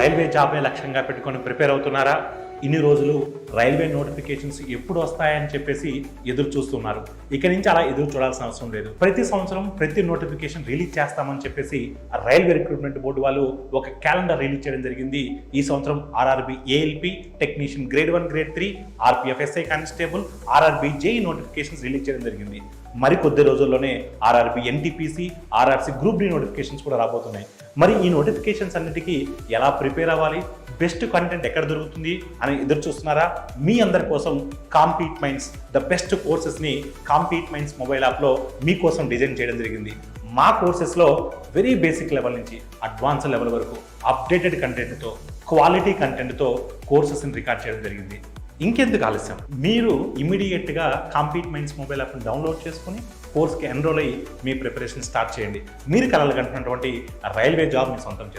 Railway జాబే లక్ష్యంగా పెట్టుకొని ప్రిపేర్ అవుతున్నారా? ఇన్ని రోజులు రైల్వే నోటిఫికేషన్స్ ఎప్పుడు వస్తాయని చెప్పేసి ఎదురు చూస్తున్నారు. ఇక నుంచి అలా ఎదురు చూడాల్సిన అవసరం లేదు. ప్రతి సంవత్సరం ప్రతి నోటిఫికేషన్ రిలీజ్ చేస్తామని చెప్పేసి రైల్వే రిక్రూట్మెంట్ బోర్డు వాళ్ళు ఒక క్యాలెండర్ రిలీజ్ చేయడం జరిగింది. ఈ సంవత్సరం RRB ALP technician grade 1 grade 3 RPF SI constable RRB JE notifications release చేయడం జరిగింది. మరి కొద్ది రోజుల్లోనే RRB NTPC RRC group D notifications కూడా రాబోతున్నాయి. మరి ఈ నోటిఫికేషన్స్ అన్నిటికీ ఎలా ప్రిపేర్ అవ్వాలి, బెస్ట్ కంటెంట్ ఎక్కడ దొరుకుతుంది అని ఎదురు చూస్తున్నారా? మీ అందరి కోసం కాంపీట్ మైండ్స్ ద బెస్ట్ కోర్సెస్ని కాంపీట్ మైండ్స్ మొబైల్ యాప్లో మీకోసం డిజైన్ చేయడం జరిగింది. మా కోర్సెస్లో వెరీ బేసిక్ లెవెల్ నుంచి అడ్వాన్స్ లెవెల్ వరకు అప్డేటెడ్ కంటెంట్తో క్వాలిటీ కంటెంట్తో కోర్సెస్ని రికార్డ్ చేయడం జరిగింది. ఇంకెందుకు ఆలస్యం, మీరు ఇమీడియట్గా కాంపీట్ మైండ్స్ మొబైల్ యాప్ని డౌన్లోడ్ చేసుకుని కోర్స్కి ఎన్రోల్ అయ్యి మీ ప్రిపరేషన్ స్టార్ట్ చేయండి. మీరు కలలు కంటున్నటువంటి రైల్వే జాబ్ మీ సొంతం చేసుకోండి.